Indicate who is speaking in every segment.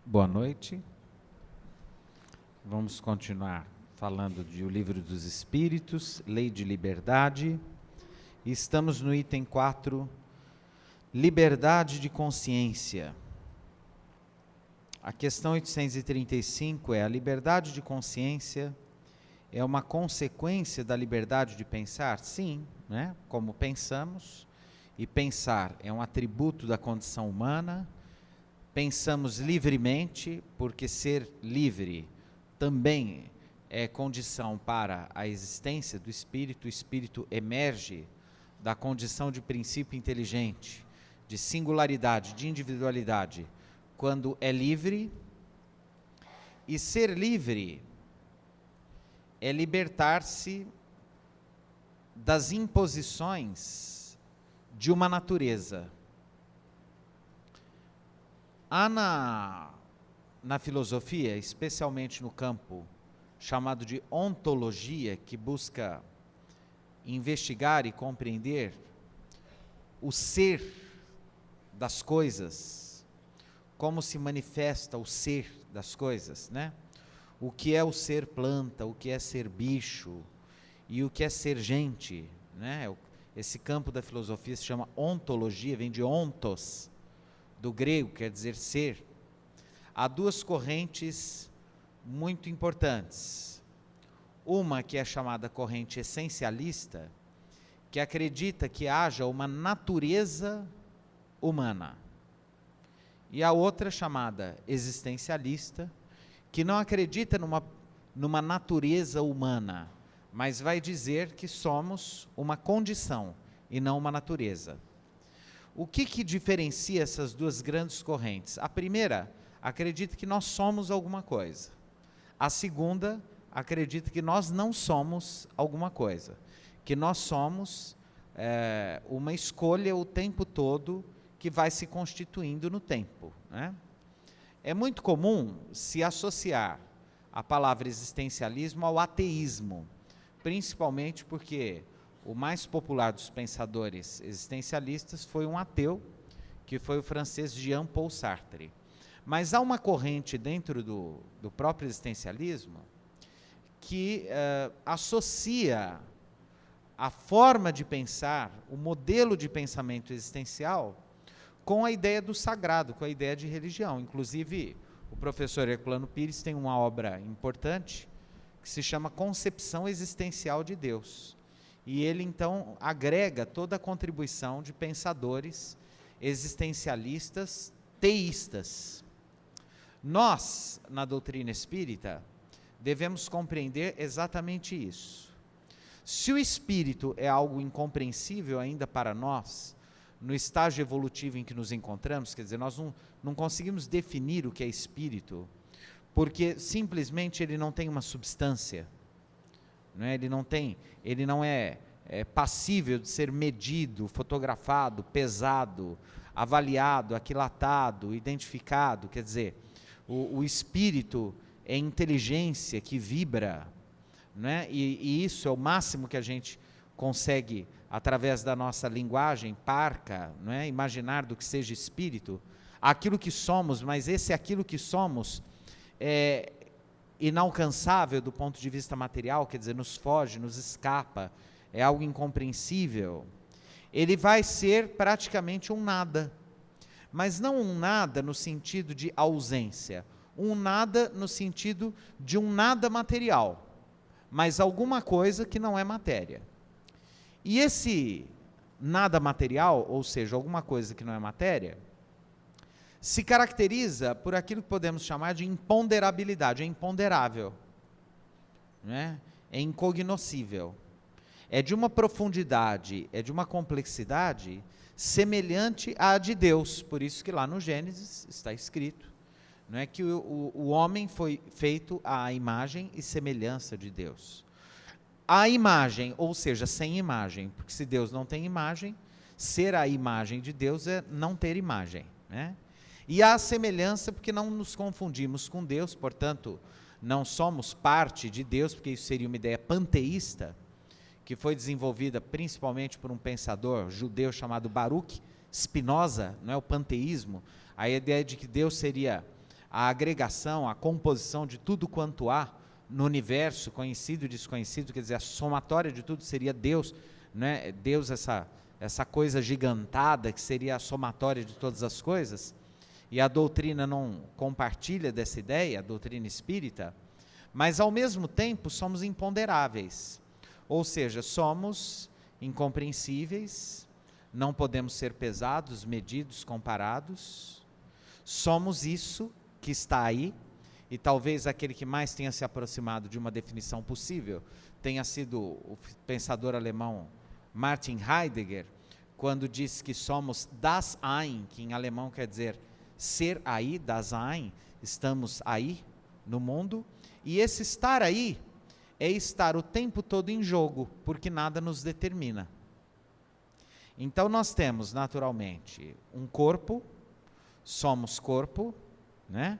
Speaker 1: Boa noite. Vamos continuar falando de O Livro dos Espíritos, Lei de Liberdade. E estamos no item 4, Liberdade de Consciência. A questão 835 é: a liberdade de consciência é uma consequência da liberdade de pensar? Sim, né? Como pensamos, e pensar é um atributo da condição humana. Pensamos livremente, porque ser livre também é condição para a existência do espírito. O espírito emerge da condição de princípio inteligente, de singularidade, de individualidade, quando é livre. E ser livre é libertar-se das imposições de uma natureza. Há na filosofia, especialmente no campo chamado de ontologia, que busca investigar e compreender o ser das coisas, como se manifesta o ser das coisas, né? O que é o ser planta, o que é ser bicho e o que é ser gente, né? Esse campo da filosofia se chama ontologia, vem de ontos, do grego, quer dizer ser. Há duas correntes muito importantes. Uma que é chamada corrente essencialista, que acredita que haja uma natureza humana. E a outra chamada existencialista, que não acredita numa natureza humana, mas vai dizer que somos uma condição e não uma natureza. O que diferencia essas duas grandes correntes? A primeira acredita que nós somos alguma coisa. A segunda acredita que nós não somos alguma coisa. Que nós somos uma escolha o tempo todo que vai se constituindo no tempo, né? É muito comum se associar a palavra existencialismo ao ateísmo, principalmente porque o mais popular dos pensadores existencialistas foi um ateu, que foi o francês Jean-Paul Sartre. Mas há uma corrente dentro do próprio existencialismo que associa a forma de pensar, o modelo de pensamento existencial, com a ideia do sagrado, com a ideia de religião. Inclusive, o professor Herculano Pires tem uma obra importante que se chama Concepção Existencial de Deus. E ele, então, agrega toda a contribuição de pensadores existencialistas teístas. Nós, na doutrina espírita, devemos compreender exatamente isso. Se o espírito é algo incompreensível ainda para nós, no estágio evolutivo em que nos encontramos, quer dizer, nós não conseguimos definir o que é espírito, porque simplesmente ele não tem uma substância. Ele não é passível de ser medido, fotografado, pesado, avaliado, aquilatado, identificado. Quer dizer, o espírito é inteligência que vibra, né? E isso é o máximo que a gente consegue, através da nossa linguagem parca, não é? Imaginar do que seja espírito, aquilo que somos, mas esse aquilo que somos é inalcançável do ponto de vista material, quer dizer, nos foge, nos escapa, é algo incompreensível. Ele vai ser praticamente um nada, mas não um nada no sentido de ausência, um nada no sentido de um nada material, mas alguma coisa que não é matéria. E esse nada material, ou seja, alguma coisa que não é matéria, se caracteriza por aquilo que podemos chamar de imponderabilidade. É imponderável, né? É incognoscível, é de uma profundidade, é de uma complexidade semelhante à de Deus. Por isso que lá no Gênesis está escrito, não é, que o homem foi feito à imagem e semelhança de Deus. A imagem, ou seja, sem imagem, porque se Deus não tem imagem, ser a imagem de Deus é não ter imagem, né? E a semelhança, porque não nos confundimos com Deus, portanto, não somos parte de Deus, porque isso seria uma ideia panteísta, que foi desenvolvida principalmente por um pensador judeu chamado Baruch Spinoza, não é, o panteísmo, a ideia de que Deus seria a agregação, a composição de tudo quanto há no universo, conhecido e desconhecido, quer dizer, a somatória de tudo seria Deus, né? Deus, essa coisa gigantada que seria a somatória de todas as coisas, e a doutrina não compartilha dessa ideia, a doutrina espírita, mas ao mesmo tempo somos imponderáveis, ou seja, somos incompreensíveis, não podemos ser pesados, medidos, comparados, somos isso que está aí, e talvez aquele que mais tenha se aproximado de uma definição possível tenha sido o pensador alemão Martin Heidegger, quando diz que somos das Ein, que em alemão quer dizer ser aí, das Ein, estamos aí no mundo, e esse estar aí é estar o tempo todo em jogo, porque nada nos determina. Então nós temos naturalmente um corpo, somos corpo, né?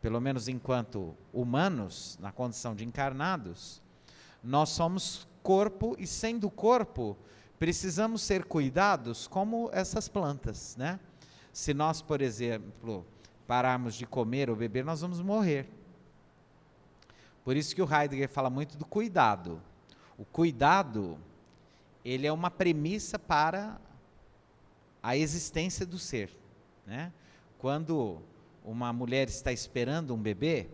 Speaker 1: Pelo menos enquanto humanos, na condição de encarnados, nós somos corpo, e sendo corpo, precisamos ser cuidados como essas plantas, né? Se nós, por exemplo, pararmos de comer ou beber, nós vamos morrer. Por isso que o Heidegger fala muito do cuidado. O cuidado, ele é uma premissa para a existência do ser, né? Quando uma mulher está esperando um bebê,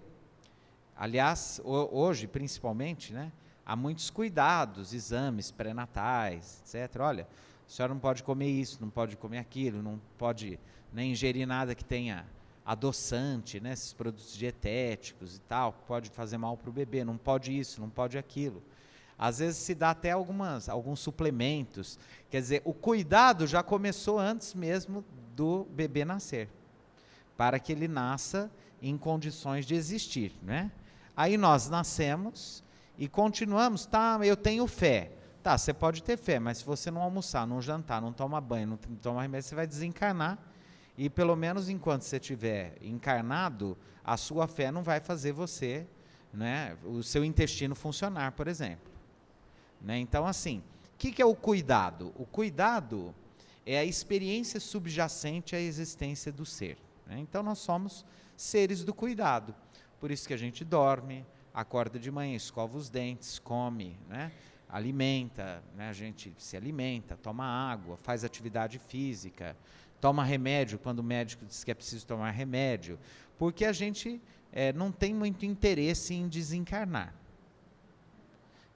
Speaker 1: aliás, hoje principalmente, né, há muitos cuidados, exames pré-natais, etc. Olha, a senhora não pode comer isso, não pode comer aquilo, não pode nem ingerir nada que tenha adoçante, né, esses produtos dietéticos e tal, pode fazer mal para o bebê, não pode isso, não pode aquilo. Às vezes se dá até alguns suplementos, quer dizer, o cuidado já começou antes mesmo do bebê nascer, para que ele nasça em condições de existir, né? Aí nós nascemos e continuamos, tá, eu tenho fé. Tá, você pode ter fé, mas se você não almoçar, não jantar, não tomar banho, não tomar remédio, você vai desencarnar, e pelo menos enquanto você estiver encarnado, a sua fé não vai fazer você, né, o seu intestino funcionar, por exemplo. Né? Então, assim, o que é o cuidado? O cuidado é a experiência subjacente à existência do ser. Né? Então, nós somos seres do cuidado. Por isso que a gente dorme, acorda de manhã, escova os dentes, come, né? Alimenta, né? A gente se alimenta, toma água, faz atividade física, toma remédio quando o médico diz que é preciso tomar remédio, porque a gente não tem muito interesse em desencarnar.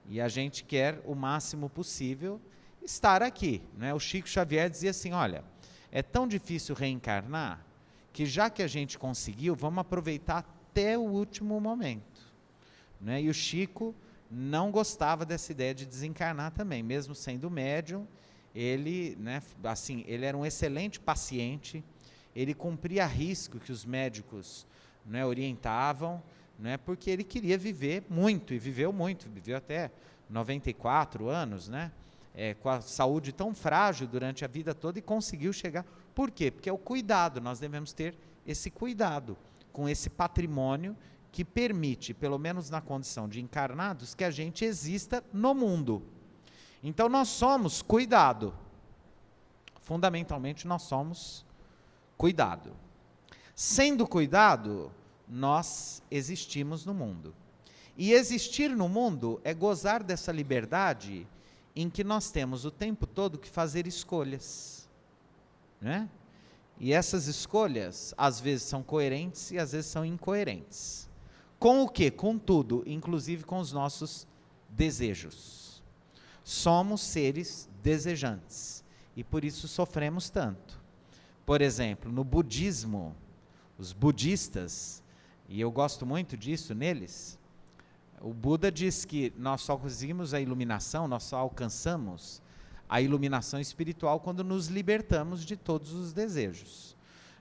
Speaker 1: E a gente quer o máximo possível estar aqui. Né? O Chico Xavier dizia assim, olha, é tão difícil reencarnar, que já que a gente conseguiu, vamos aproveitar até o último momento. Né? E o Chico não gostava dessa ideia de desencarnar também, mesmo sendo médium, ele, né, assim, ele era um excelente paciente, ele cumpria a risco que os médicos, né, orientavam, né, porque ele queria viver muito, e viveu muito, viveu até 94 anos, né, com a saúde tão frágil durante a vida toda, e conseguiu chegar. Por quê? Porque é o cuidado, nós devemos ter esse cuidado com esse patrimônio que permite, pelo menos na condição de encarnados, que a gente exista no mundo. Então nós somos cuidado, fundamentalmente nós somos cuidado. Sendo cuidado, nós existimos no mundo. E existir no mundo é gozar dessa liberdade em que nós temos o tempo todo que fazer escolhas, né? E essas escolhas, às vezes são coerentes e às vezes são incoerentes. Com o quê? Com tudo, inclusive com os nossos desejos. Somos seres desejantes e por isso sofremos tanto. Por exemplo, no budismo, os budistas, e eu gosto muito disso neles, o Buda diz que nós só conseguimos a iluminação, nós só alcançamos a iluminação espiritual quando nos libertamos de todos os desejos.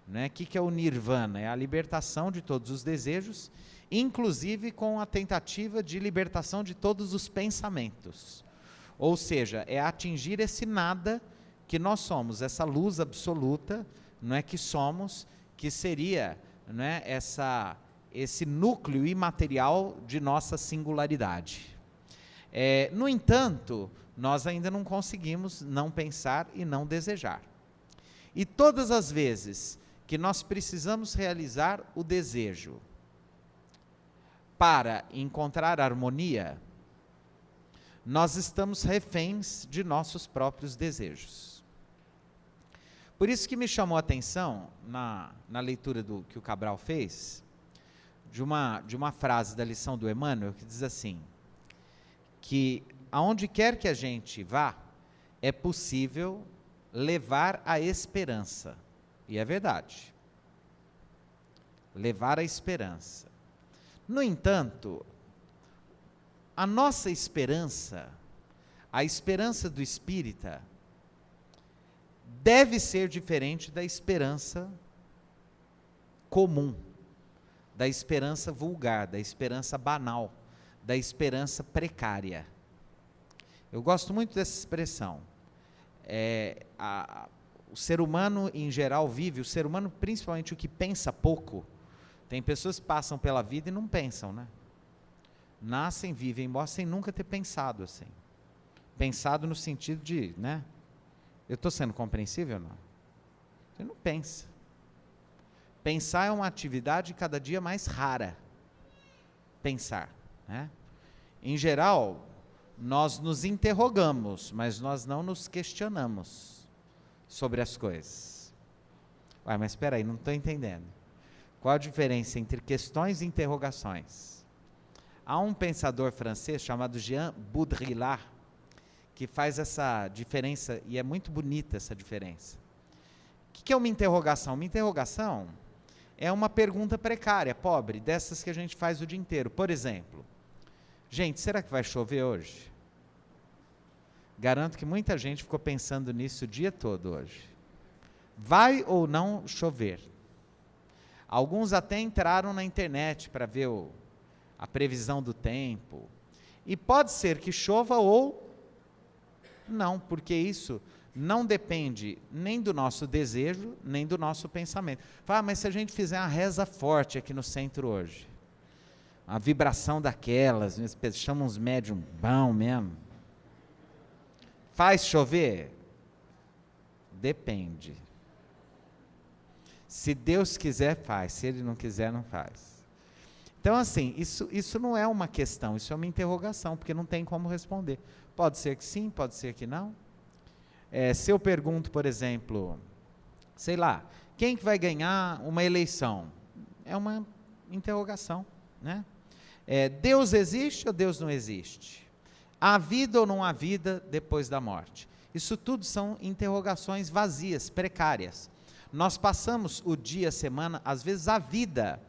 Speaker 1: Né? O que é o Nirvana? É a libertação de todos os desejos, inclusive com a tentativa de libertação de todos os pensamentos. Ou seja, é atingir esse nada que nós somos, essa luz absoluta, não é, que somos, que seria, não é, esse núcleo imaterial de nossa singularidade. No entanto, nós ainda não conseguimos não pensar e não desejar. E todas as vezes que nós precisamos realizar o desejo para encontrar harmonia, nós estamos reféns de nossos próprios desejos. Por isso que me chamou a atenção, na leitura que o Cabral fez, de uma frase da lição do Emmanuel, que diz assim, que aonde quer que a gente vá, é possível levar a esperança. E é verdade. Levar a esperança. No entanto, a nossa esperança, a esperança do espírita, deve ser diferente da esperança comum, da esperança vulgar, da esperança banal, da esperança precária. Eu gosto muito dessa expressão. O ser humano em geral vive, o ser humano principalmente o que pensa pouco, tem pessoas que passam pela vida e não pensam, né? Nascem, vivem, morrem sem nunca ter pensado assim. Pensado no sentido de, né? Eu estou sendo compreensível ou não? Você não pensa. Pensar é uma atividade cada dia mais rara. Pensar, né? Em geral, nós nos interrogamos, mas nós não nos questionamos sobre as coisas. Ué, mas espera aí, não estou entendendo. Qual a diferença entre questões e interrogações? Há um pensador francês chamado Jean Baudrillard, que faz essa diferença, e é muito bonita essa diferença. O que é uma interrogação? Uma interrogação é uma pergunta precária, pobre, dessas que a gente faz o dia inteiro. Por exemplo, gente, será que vai chover hoje? Garanto que muita gente ficou pensando nisso o dia todo hoje. Vai ou não chover? Alguns até entraram na internet para ver a previsão do tempo. E pode ser que chova ou não, porque isso não depende nem do nosso desejo, nem do nosso pensamento. Fala, mas se a gente fizer uma reza forte aqui no centro hoje, a vibração daquelas, chamam uns médium bom mesmo, faz chover? Depende. Se Deus quiser, faz. Se Ele não quiser, não faz. Então, assim, isso não é uma questão, isso é uma interrogação, porque não tem como responder. Pode ser que sim, pode ser que não. Se eu pergunto, por exemplo, sei lá, quem que vai ganhar uma eleição? É uma interrogação, né? Deus existe ou Deus não existe? Há vida ou não há vida depois da morte? Isso tudo são interrogações vazias, precárias. Nós passamos o dia, a semana, às vezes a vida,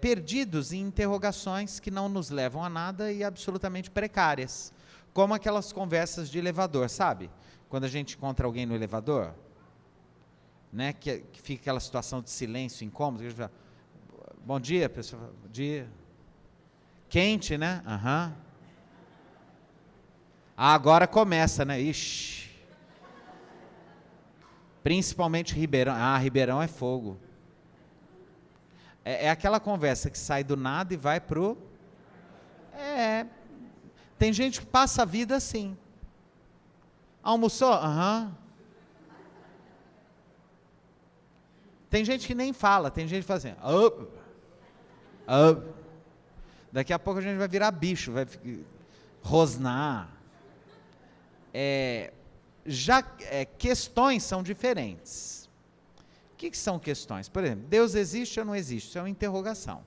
Speaker 1: perdidos em interrogações que não nos levam a nada e absolutamente precárias. Como aquelas conversas de elevador, sabe? Quando a gente encontra alguém no elevador, né, que fica aquela situação de silêncio incômodo, que a gente fala, bom dia, pessoal, bom dia. Quente, né? Aham. Agora começa, né? Ixi. Principalmente Ribeirão. Ribeirão é fogo. É aquela conversa que sai do nada e vai pro... Tem gente que passa a vida assim. Almoçou? Aham. Tem gente que nem fala, tem gente que fala assim... Daqui a pouco a gente vai virar bicho, vai rosnar. Questões são diferentes. O que são questões? Por exemplo, Deus existe ou não existe? Isso é uma interrogação.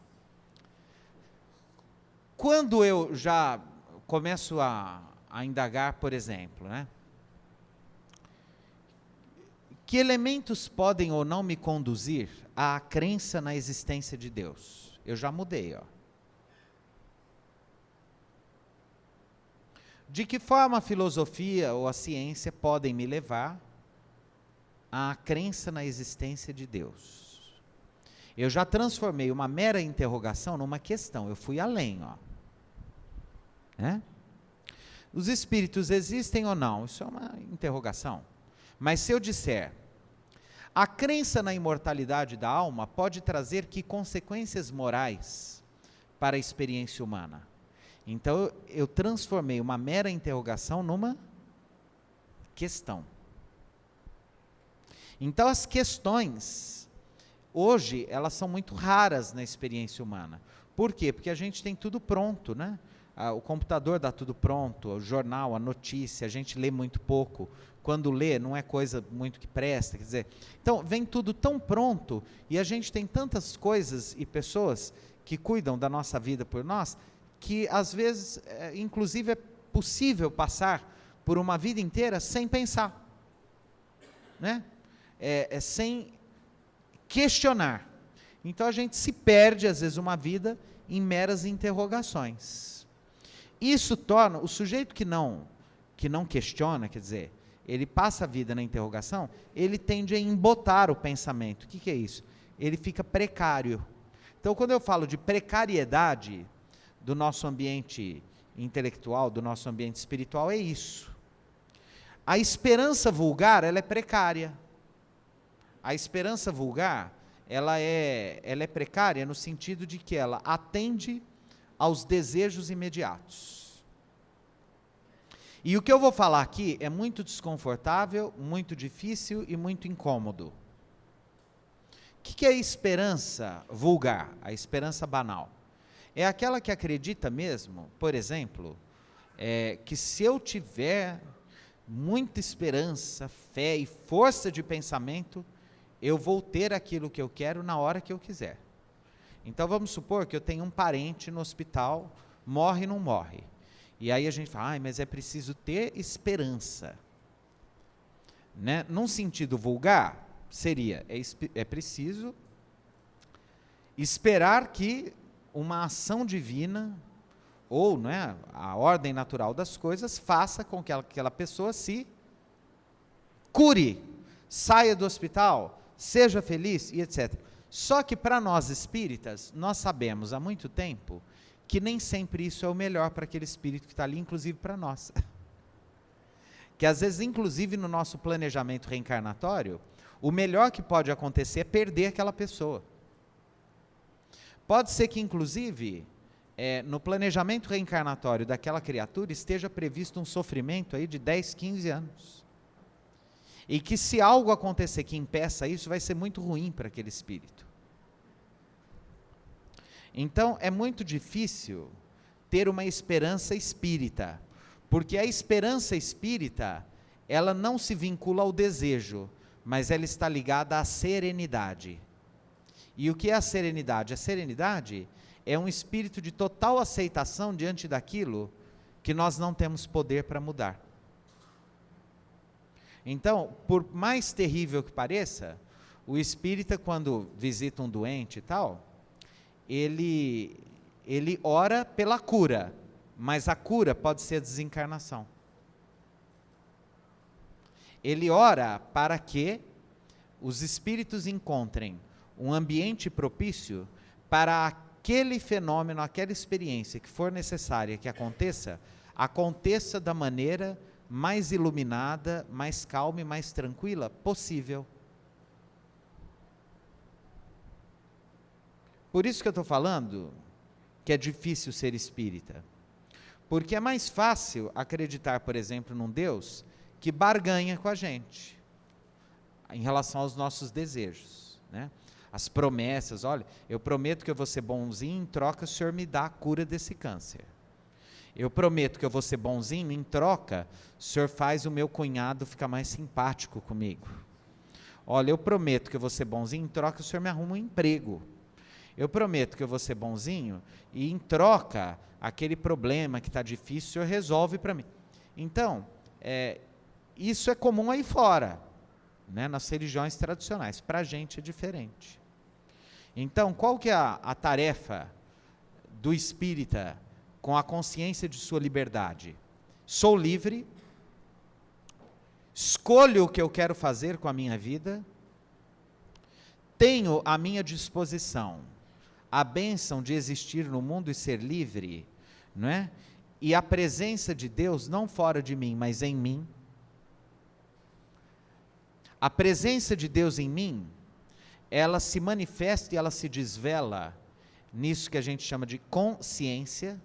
Speaker 1: Quando eu já começo a indagar, por exemplo, né? Que elementos podem ou não me conduzir à crença na existência de Deus? Eu já mudei, ó. De que forma a filosofia ou a ciência podem me levar à crença na existência de Deus? Eu já transformei uma mera interrogação numa questão, eu fui além, ó. Os espíritos existem ou não? Isso é uma interrogação. Mas se eu disser, a crença na imortalidade da alma pode trazer que consequências morais para a experiência humana? Então, eu transformei uma mera interrogação numa questão. Então, as questões, hoje elas são muito raras na experiência humana. Por quê? Porque a gente tem tudo pronto, né? O computador dá tudo pronto, o jornal, a notícia, a gente lê muito pouco. Quando lê, não é coisa muito que presta, quer dizer, então vem tudo tão pronto, e a gente tem tantas coisas e pessoas que cuidam da nossa vida por nós, que às vezes, inclusive, é possível passar por uma vida inteira sem pensar, né? Sem questionar. Então a gente se perde, às vezes, uma vida em meras interrogações. Isso torna o sujeito que não questiona, quer dizer, ele passa a vida na interrogação, ele tende a embotar o pensamento. O que é isso? Ele fica precário. Então, quando eu falo de precariedade do nosso ambiente intelectual, do nosso ambiente espiritual, é isso. A esperança vulgar, ela é precária. A esperança vulgar, ela é precária no sentido de que ela atende aos desejos imediatos. E o que eu vou falar aqui é muito desconfortável, muito difícil e muito incômodo. O que é a esperança vulgar, a esperança banal? É aquela que acredita mesmo, por exemplo, que se eu tiver muita esperança, fé e força de pensamento, eu vou ter aquilo que eu quero na hora que eu quiser. Então vamos supor que eu tenho um parente no hospital, morre ou não morre. E aí a gente fala, mas é preciso ter esperança. Né? Num sentido vulgar, seria, é preciso esperar que uma ação divina, ou né, a ordem natural das coisas, faça com que aquela pessoa se cure, saia do hospital, seja feliz e etc. Só que para nós espíritas, nós sabemos há muito tempo que nem sempre isso é o melhor para aquele espírito que está ali, inclusive para nós. Que às vezes, inclusive no nosso planejamento reencarnatório, o melhor que pode acontecer é perder aquela pessoa. Pode ser que, inclusive, no planejamento reencarnatório daquela criatura esteja previsto um sofrimento aí de 10, 15 anos. E que se algo acontecer que impeça isso, vai ser muito ruim para aquele espírito. Então, é muito difícil ter uma esperança espírita, porque a esperança espírita, ela não se vincula ao desejo, mas ela está ligada à serenidade. E o que é a serenidade? A serenidade é um espírito de total aceitação diante daquilo que nós não temos poder para mudar. Então, por mais terrível que pareça, o espírita, quando visita um doente e tal, ele ora pela cura, mas a cura pode ser a desencarnação. Ele ora para que os espíritos encontrem um ambiente propício para aquele fenômeno, aquela experiência que for necessária que aconteça da maneira mais iluminada, mais calma e mais tranquila possível. Por isso que eu estou falando que é difícil ser espírita. Porque é mais fácil acreditar, por exemplo, num Deus que barganha com a gente, em relação aos nossos desejos, né? As promessas, olha, eu prometo que eu vou ser bonzinho, em troca o senhor me dá a cura desse câncer. Eu prometo que eu vou ser bonzinho, em troca, o senhor faz o meu cunhado ficar mais simpático comigo. Olha, eu prometo que eu vou ser bonzinho, em troca o senhor me arruma um emprego. Eu prometo que eu vou ser bonzinho, e em troca, aquele problema que está difícil, o senhor resolve para mim. Então, isso é comum aí fora, né, nas religiões tradicionais. Para a gente é diferente. Então, qual que é a tarefa do espírita com a consciência de sua liberdade? Sou livre, escolho o que eu quero fazer com a minha vida, tenho à minha disposição a bênção de existir no mundo e ser livre, não é? E a presença de Deus não fora de mim, mas em mim. A presença de Deus em mim, ela se manifesta e ela se desvela nisso que a gente chama de consciência.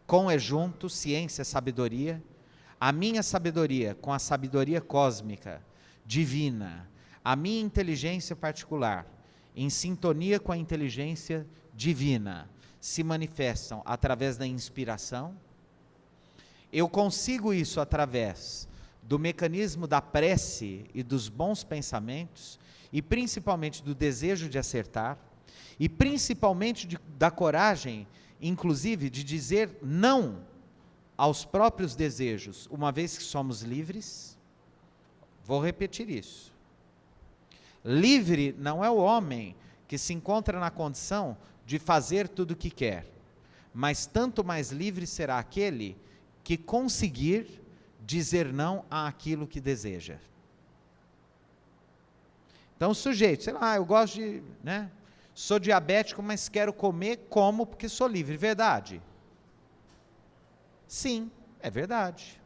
Speaker 1: Com é junto, ciência é sabedoria. A minha sabedoria com a sabedoria cósmica, divina, a minha inteligência particular em sintonia com a inteligência divina, se manifestam através da inspiração. Eu consigo isso através do mecanismo da prece e dos bons pensamentos, e principalmente do desejo de acertar, e principalmente da coragem, inclusive, de dizer não aos próprios desejos, uma vez que somos livres. Vou repetir isso. Livre não é o homem que se encontra na condição de fazer tudo o que quer, mas tanto mais livre será aquele que conseguir dizer não àquilo que deseja. Então o sujeito, sei lá, eu gosto de, sou diabético, mas quero comer, como porque sou livre, verdade? Sim, é verdade.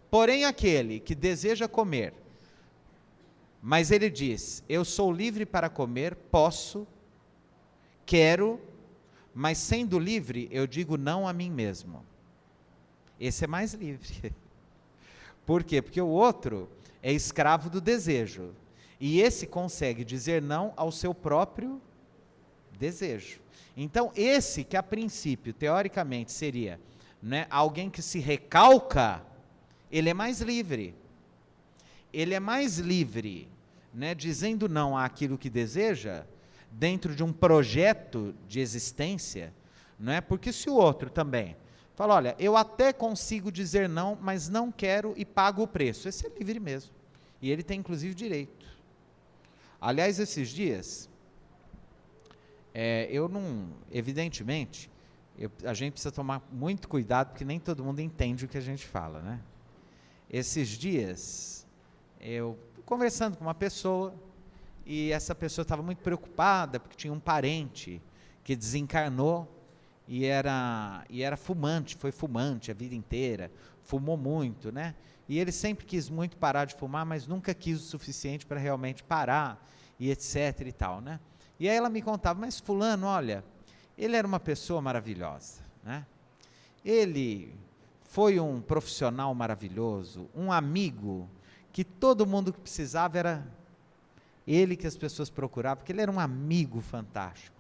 Speaker 1: Porém aquele que deseja comer, mas ele diz, eu sou livre para comer, posso, quero, mas sendo livre, eu digo não a mim mesmo. Esse é mais livre. Por quê? Porque o outro é escravo do desejo. E esse consegue dizer não ao seu próprio desejo. Então, esse que a princípio, teoricamente, seria alguém que se recalca, ele é mais livre. Ele é mais livre, dizendo não àquilo que deseja, dentro de um projeto de existência, porque se o outro também fala, olha, eu até consigo dizer não, mas não quero e pago o preço, esse é livre mesmo, e ele tem inclusive direito. Aliás, esses dias, evidentemente, a gente precisa tomar muito cuidado, porque nem todo mundo entende o que a gente fala, Esses dias, eu conversando com uma pessoa, e essa pessoa estava muito preocupada, porque tinha um parente que desencarnou, e era fumante, foi fumante a vida inteira, fumou muito, e ele sempre quis muito parar de fumar, mas nunca quis o suficiente para realmente parar, e etc e tal, E aí ela me contava, mas fulano, olha, ele era uma pessoa maravilhosa, ele foi um profissional maravilhoso, um amigo, que todo mundo que precisava era ele que as pessoas procuravam, porque ele era um amigo fantástico.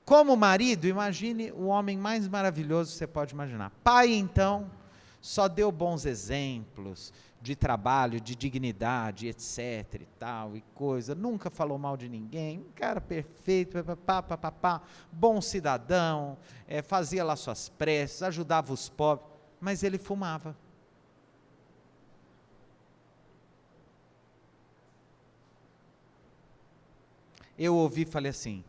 Speaker 1: Como marido, imagine o homem mais maravilhoso que você pode imaginar. Pai, então, só deu bons exemplos de trabalho, de dignidade, etc e tal, e coisa, nunca falou mal de ninguém, um cara perfeito, bom cidadão, fazia lá suas preces, ajudava os pobres, mas ele fumava. Eu ouvi e falei assim,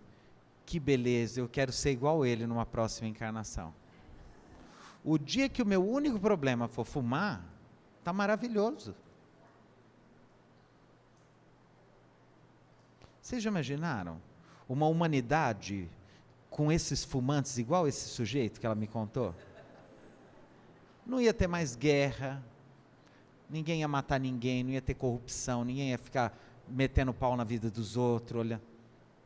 Speaker 1: que beleza, eu quero ser igual ele numa próxima encarnação. O dia que o meu único problema for fumar, está maravilhoso. Vocês já imaginaram uma humanidade com esses fumantes igual esse sujeito que ela me contou? Não ia ter mais guerra, ninguém ia matar ninguém, não ia ter corrupção, ninguém ia ficar metendo pau na vida dos outros, olha.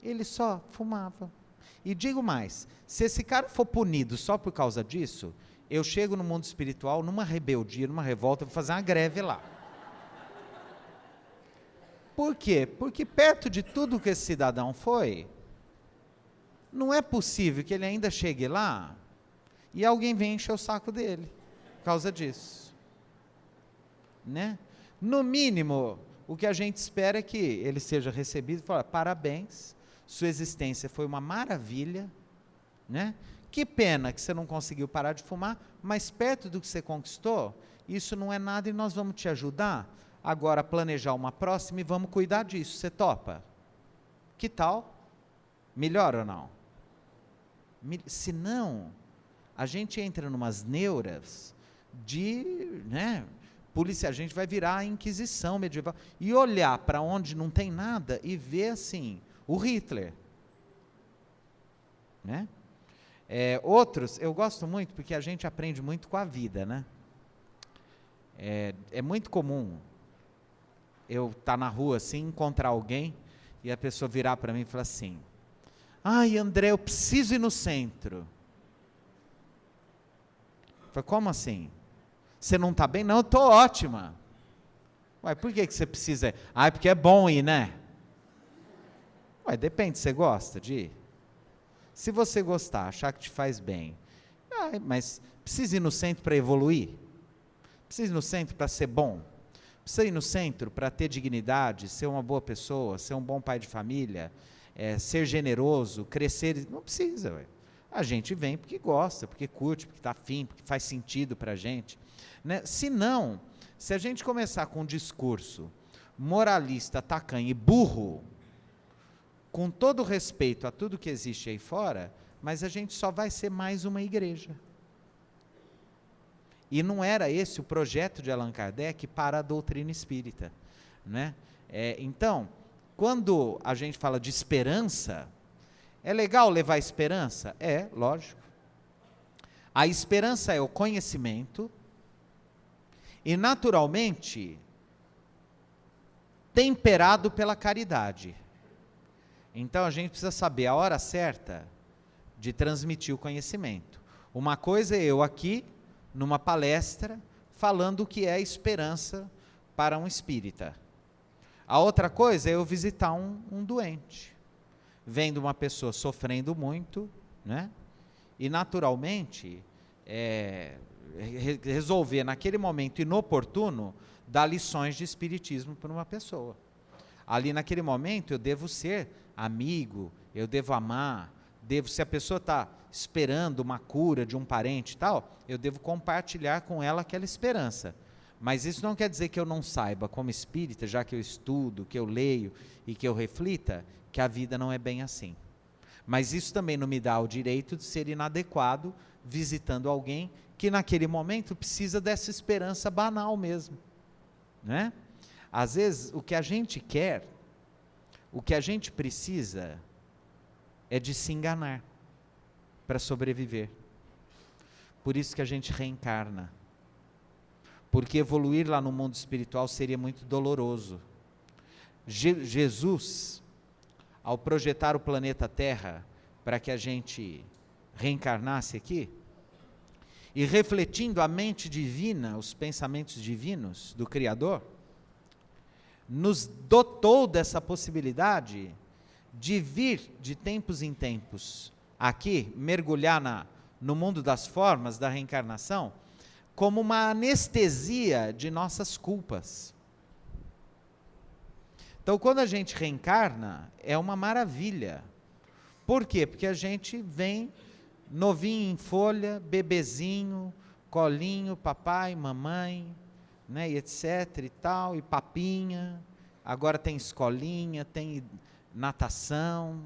Speaker 1: Ele só fumava. E digo mais, se esse cara for punido só por causa disso, eu chego no mundo espiritual, numa rebeldia, numa revolta, eu vou fazer uma greve lá. Por quê? Porque perto de tudo que esse cidadão foi, não é possível que ele ainda chegue lá e alguém venha encher o saco dele, por causa disso. No mínimo, o que a gente espera é que ele seja recebido e falar, parabéns, sua existência foi uma maravilha, que pena que você não conseguiu parar de fumar, mas perto do que você conquistou, isso não é nada e nós vamos te ajudar agora a planejar uma próxima e vamos cuidar disso, você topa? Que tal? Melhor ou não? Se não, a gente entra numas neuras de, polícia, a gente vai virar a Inquisição medieval, e olhar para onde não tem nada e ver assim, o Hitler, outros, eu gosto muito, porque a gente aprende muito com a vida, é muito comum eu estar na rua assim, encontrar alguém, e a pessoa virar para mim e falar assim, ai André, eu preciso ir no centro. Eu falei, como assim? Você não está bem? Não, eu estou ótima. Ué, por que você precisa ir? Ah, porque é bom ir, Ué, depende, você gosta de ir? Se você gostar, achar que te faz bem, mas precisa ir no centro para evoluir? Precisa ir no centro para ser bom? Precisa ir no centro para ter dignidade, ser uma boa pessoa, ser um bom pai de família, ser generoso, crescer? Não precisa, ué. A gente vem porque gosta, porque curte, porque está afim, porque faz sentido para a gente, né? Se não, se a gente começar com um discurso moralista, tacanho e burro, com todo respeito a tudo que existe aí fora, mas a gente só vai ser mais uma igreja. E não era esse o projeto de Allan Kardec para a doutrina espírita, né? Então, quando a gente fala de esperança, é legal levar esperança? É, lógico. A esperança é o conhecimento e, naturalmente, temperado pela caridade. Então, a gente precisa saber a hora certa de transmitir o conhecimento. Uma coisa é eu aqui, numa palestra, falando o que é esperança para um espírita. A outra coisa é eu visitar um doente, vendo uma pessoa sofrendo muito, né? E naturalmente resolver naquele momento inoportuno dar lições de espiritismo para uma pessoa. Ali naquele momento eu devo ser amigo, eu devo amar, se a pessoa está esperando uma cura de um parente e tal, eu devo compartilhar com ela aquela esperança. Mas isso não quer dizer que eu não saiba, como espírita, já que eu estudo, que eu leio e que eu reflita, que a vida não é bem assim. Mas isso também não me dá o direito de ser inadequado visitando alguém que naquele momento precisa dessa esperança banal mesmo, né? Às vezes o que a gente quer, o que a gente precisa é de se enganar para sobreviver. Por isso que a gente reencarna. Porque evoluir lá no mundo espiritual seria muito doloroso. Jesus, ao projetar o planeta Terra para que a gente reencarnasse aqui, e refletindo a mente divina, os pensamentos divinos do Criador, nos dotou dessa possibilidade de vir de tempos em tempos aqui, mergulhar no mundo das formas da reencarnação, como uma anestesia de nossas culpas. Então, quando a gente reencarna, é uma maravilha. Por quê? Porque a gente vem novinho em folha, bebezinho, colinho, papai, mamãe, né, e etc e tal, e papinha. Agora tem escolinha, tem natação,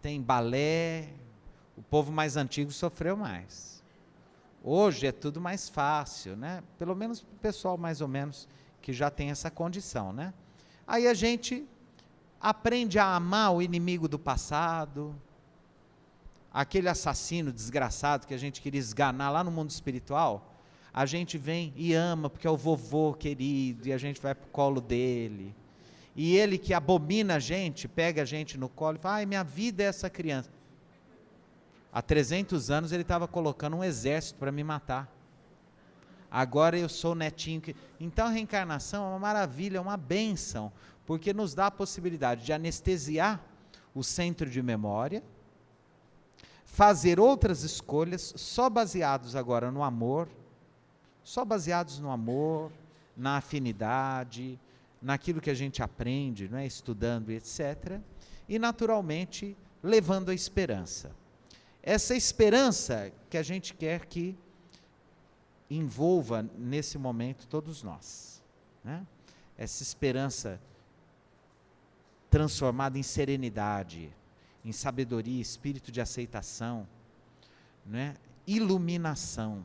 Speaker 1: tem balé. O povo mais antigo sofreu mais. Hoje é tudo mais fácil, né? Pelo menos para o pessoal mais ou menos que já tem essa condição, né? Aí a gente aprende a amar o inimigo do passado, aquele assassino desgraçado que a gente queria esganar lá no mundo espiritual, a gente vem e ama porque é o vovô querido, e a gente vai para o colo dele, e ele que abomina a gente, pega a gente no colo e fala, ai, minha vida é essa criança. Há 300 anos ele estava colocando um exército para me matar. Agora eu sou o netinho. Então a reencarnação é uma maravilha, é uma bênção, porque nos dá a possibilidade de anestesiar o centro de memória, fazer outras escolhas, só baseados agora no amor, só baseados no amor, na afinidade, naquilo que a gente aprende, não é? Estudando, etc. E naturalmente levando a esperança. Essa esperança que a gente quer que envolva nesse momento todos nós, né? Essa esperança transformada em serenidade, em sabedoria, espírito de aceitação, né? Iluminação.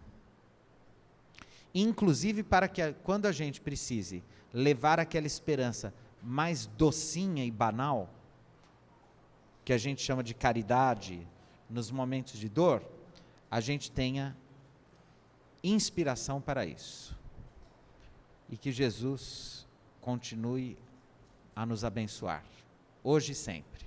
Speaker 1: Inclusive para que quando a gente precise levar aquela esperança mais docinha e banal, que a gente chama de caridade, nos momentos de dor, a gente tenha inspiração para isso. E que Jesus continue a nos abençoar, hoje e sempre.